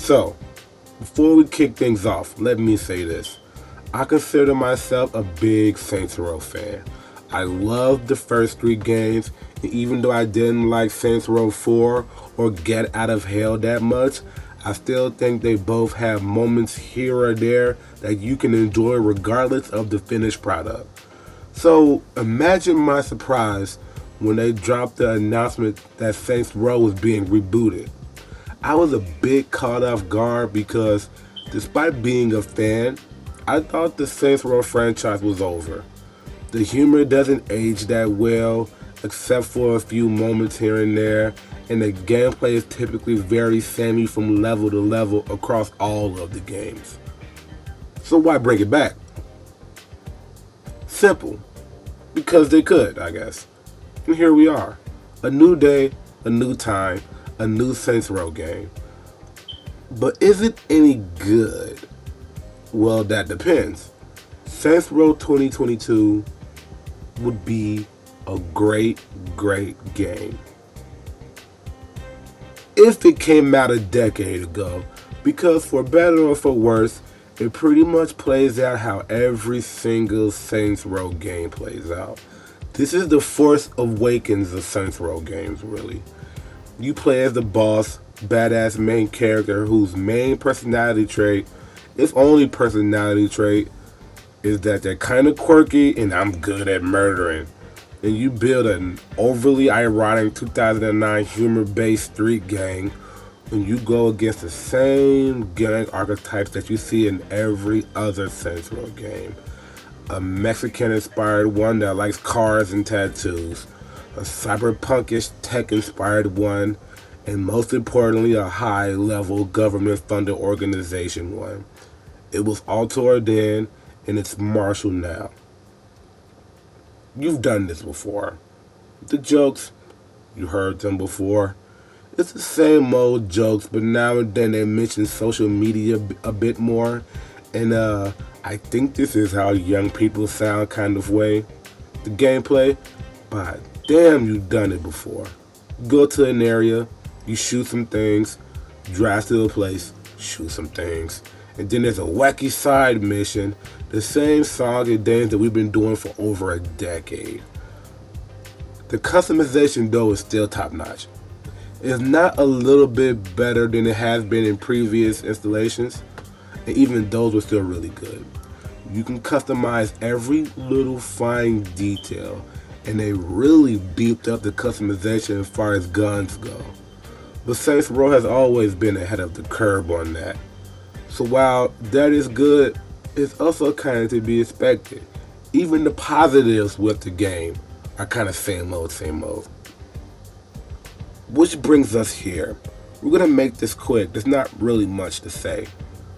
So, before we kick things off, let me say this. I consider myself a big Saints Row fan. I loved the first 3 games, and even though I didn't like Saints Row 4 or Get Out of Hell that much, I still think they both have moments here or there that you can enjoy regardless of the finished product. So imagine my surprise when they dropped the announcement that Saints Row was being rebooted. I was a bit caught off guard because despite being a fan, I thought the Saints Row franchise was over. The humor doesn't age that well, except for a few moments here and there, and the gameplay is typically very samey from level to level across all of the games. So why bring it back? Simple. Because they could, I guess. And here we are. A new day, a new time, a new Saints Row game. But is it any good? Well, that depends. Saints Row 2022 would be a great game if it came out a decade ago, because for better or for worse, it pretty much plays out how every single Saints Row game plays out. This is the Force Awakens of Saints Row games, really. You play as the boss, badass main character whose main personality trait, if only personality trait, is that they're kind of quirky and I'm good at murdering. And you build an overly ironic 2009 humor-based street gang and you go against the same gang archetypes that you see in every other Saints Row game. A Mexican-inspired one that likes cars and tattoos, a cyberpunkish tech-inspired one, and most importantly, a high-level government-funded organization one. It was Altor then, and it's Marshall now. You've done this before. The jokes, you heard them before. It's the same old jokes, but now and then they mention social media a bit more. And I think this is how young people sound kind of way. The gameplay, but damn, you've done it before. You go to an area, you shoot some things, drive to a place, shoot some things. And then there's a wacky side mission, the same song and dance that we've been doing for over a decade. The customization though is still top notch. It's not a little bit better than it has been in previous installations, and even those were still really good. You can customize every little fine detail, and they really beefed up the customization as far as guns go. But Saints Row has always been ahead of the curve on that. So while that is good, it's also kind of to be expected. Even the positives with the game are kind of same old. Which brings us here. We're going to make this quick. There's not really much to say.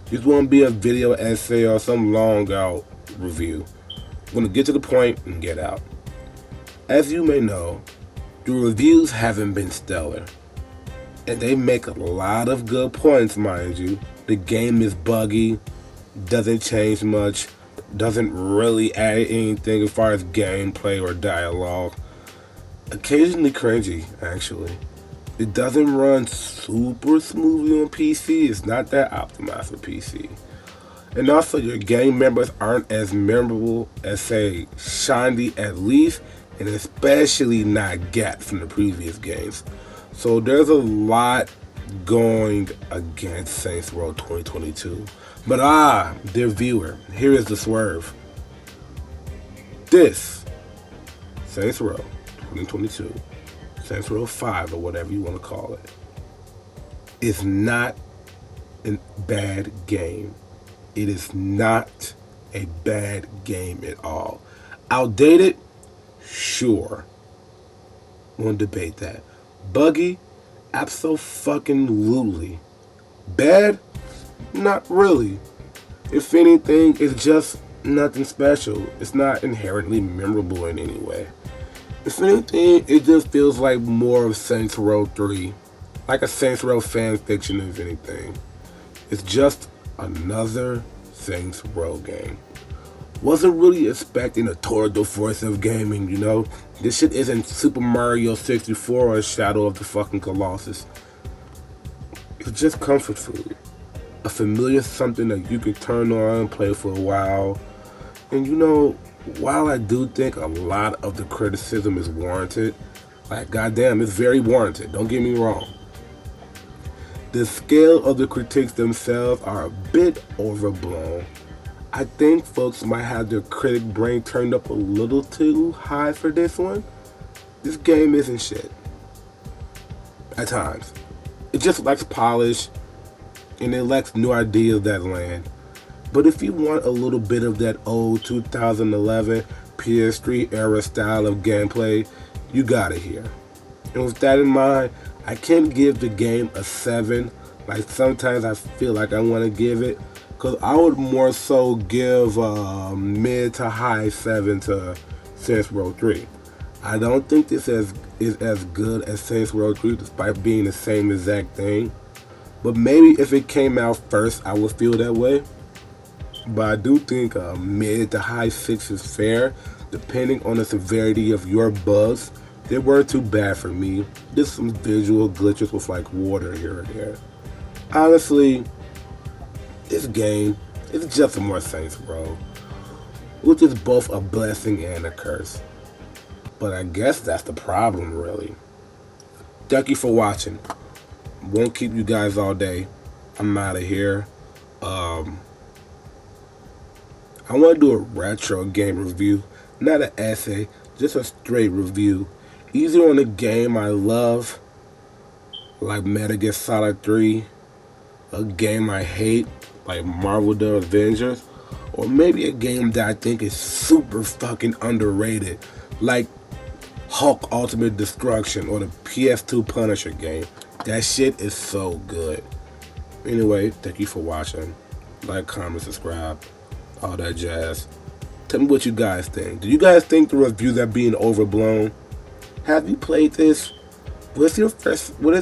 This won't be a video essay or some long out review. I'm going to get to the point and get out. As you may know, the reviews haven't been stellar. And they make a lot of good points, mind you. The game is buggy, doesn't change much, doesn't really add anything as far as gameplay or dialogue. Occasionally cringy, actually. It doesn't run super smoothly on PC. It's not that optimized for PC. And also your game members aren't as memorable as, say, Shandy at least, and especially not Gat from the previous games. So there's a lot going against Saints Row 2022. But dear viewer, here is the swerve. This Saints Row 2022, Saints Row 5 or whatever you want to call it, is not a bad game. It is not a bad game at all. Outdated? Sure. Won't debate that. Buggy? Abso-fucking-lutely. Bad? Not really. If anything, it's just nothing special. It's not inherently memorable in any way. If anything, it just feels like more of Saints Row 3. Like a Saints Row fan fiction, if anything. It's just another Saints Row game. Wasn't really expecting a tour de force of gaming, you know? This shit isn't Super Mario 64 or Shadow of the fucking Colossus. It's just comfort food. a familiar something that you could turn on and play for a while. And you know, while I do think a lot of the criticism is warranted, like goddamn, it's very warranted, don't get me wrong. The scale of the critiques themselves are a bit overblown. I think folks might have their critic brain turned up a little too high for this one. This game isn't shit. At times. It just lacks polish and it lacks new ideas that land. But if you want a little bit of that old 2011 PS3 era style of gameplay, you got it here. And with that in mind, I can't give the game a 7 like sometimes I feel like I want to give it, because I would more so give a mid to high 7 to Saints Row 3. I don't think this is as good as Saints Row 3 despite being the same exact thing. But maybe if it came out first, I would feel that way. But I do think a mid to high 6 is fair, depending on the severity of your bugs. They weren't too bad for me. Just some visual glitches with like water here and there. Honestly, this game is just more Saints Row, which is both a blessing and a curse. But I guess that's the problem, really. Thank you for watching. Won't keep you guys all day. I'm out of here. I want to do a retro game review, not an essay, just a straight review. Either on a game I love, like Metal Gear Solid 3, a game I hate, like Marvel The Avengers, or maybe a game that I think is super fucking underrated, like Hulk Ultimate Destruction or the PS2 Punisher game. That shit is so good. Anyway, thank you for watching. Like, comment, subscribe, all that jazz. Tell me what you guys think. Do you guys think the reviews are being overblown? Have you played this? What is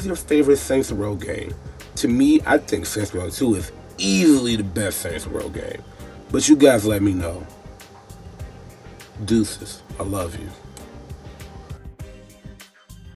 your favorite Saints Row game? To me, I think Saints Row 2 is easily the best Saints Row game. But you guys let me know. Deuces. I love you.